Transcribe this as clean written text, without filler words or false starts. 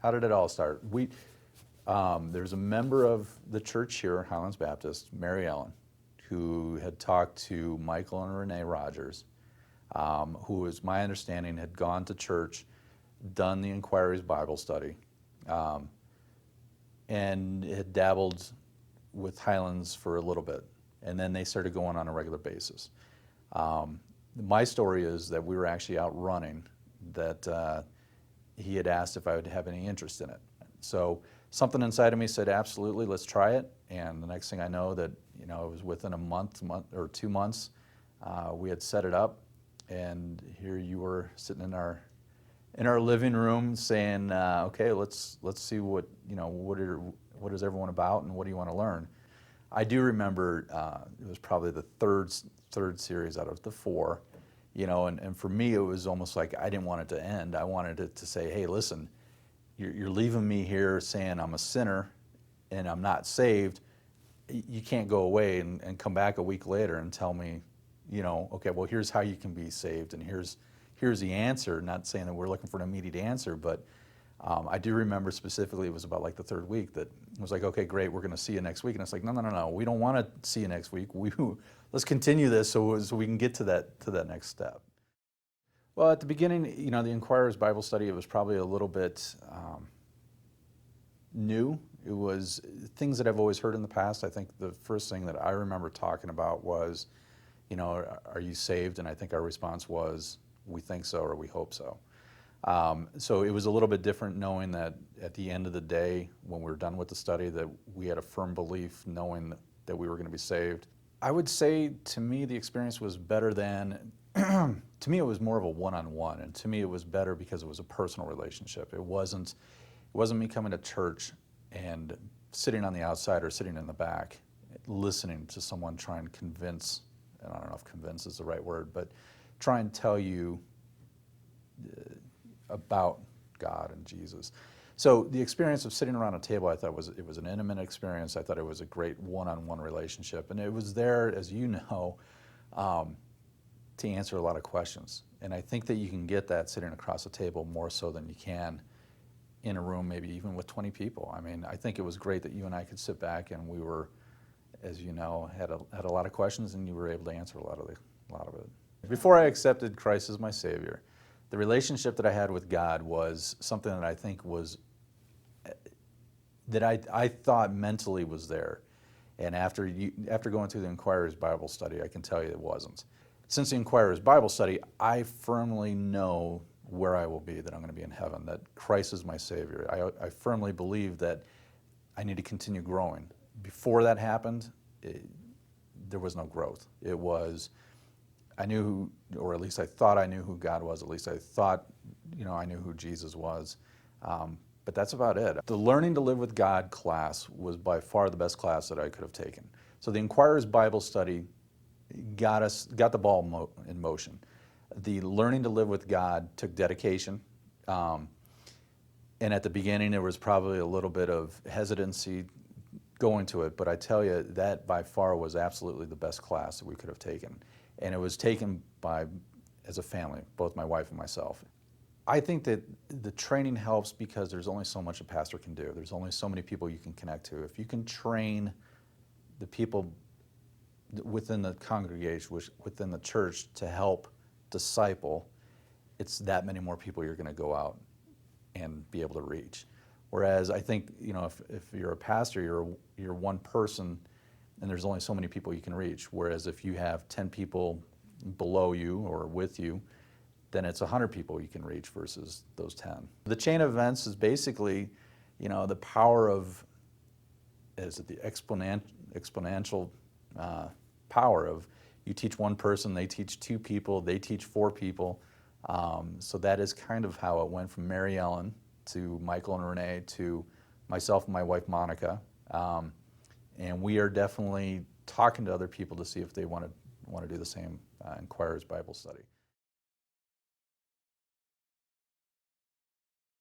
How did it all start? There's a member of the church here, Highlands Baptist, Mary Ellen, who had talked to Michael and Renee Rogers, who, as my understanding, had gone to church, done the Inquiries Bible study, and had dabbled with Highlands for a little bit. And then they started going on a regular basis. My story is that we were actually out running, that he had asked if I would have any interest in it. So something inside of me said, absolutely, let's try it. And the next thing I know, that it was within a month or 2 months, we had set it up, and here you were sitting in our living room saying, okay, let's see what is everyone about and what do you want to learn. I do remember it was probably the third series out of the 4, and for me it was almost like I didn't want it to end. I wanted it to say, hey, listen, you're leaving me here saying I'm a sinner and I'm not saved. You can't go away and come back a week later and tell me, okay, well, here's how you can be saved, and here's the answer. Not saying that we're looking for an immediate answer, but I do remember specifically it was about like the 3rd week that it was like, okay, great, we're going to see you next week. And it's like, no, we don't want to see you next week. Let's continue this so we can get to that next step. Well, at the beginning, the Inquirer's Bible study, it was probably a little bit new. It was things that I've always heard in the past. I think the first thing that I remember talking about was, are you saved? And I think our response was, we think so, or we hope so. So it was a little bit different knowing that at the end of the day, when we were done with the study, that we had a firm belief knowing that we were going to be saved. I would say, to me, the experience was better than, to me it was more of a one-on-one, and to me it was better because it was a personal relationship. It wasn't me coming to church and sitting on the outside or sitting in the back, listening to someone try and convince, and I don't know if convince is the right word, but try and tell you about God and Jesus. So the experience of sitting around a table, I thought it was an intimate experience. I thought it was a great one-on-one relationship, and it was there, as you know, to answer a lot of questions. And I think that you can get that sitting across a table more so than you can in a room, maybe even with 20 people. I mean, I think it was great that you and I could sit back and we were, as you know, had a lot of questions, and you were able to answer a lot of it. Before I accepted Christ as my Savior, the relationship that I had with God was something that I think was, that I thought mentally was there. And after going through the Inquirer's Bible study, I can tell you it wasn't. Since the Inquirer's Bible study, I firmly know where I will be, that I'm going to be in heaven, that Christ is my Savior. I firmly believe that I need to continue growing. Before that happened, there was no growth. It was, I knew who, or at least I thought I knew who God was. At least I thought, I knew who Jesus was. But that's about it. The Learning to Live with God class was by far the best class that I could have taken. So the Inquirer's Bible study got the ball in motion. The Learning to Live with God took dedication. And at the beginning, there was probably a little bit of hesitancy going to it, but I tell you, that by far was absolutely the best class that we could have taken. And it was taken as a family, both my wife and myself. I think that the training helps because there's only so much a pastor can do. There's only so many people you can connect to. If you can train the people within the congregation, within the church, to help disciple, it's that many more people you're going to go out and be able to reach. Whereas I think, if you're a pastor, you're one person, and there's only so many people you can reach. Whereas if you have 10 people below you or with you, then it's 100 people you can reach versus those 10. The chain of events is basically, the power of, is it the exponential power of, you teach one person, they teach 2 people, they teach 4 people. So that is kind of how it went from Mary Ellen to Michael and Renee to myself and my wife Monica. And we are definitely talking to other people to see if they want to do the same Inquirer's Bible study.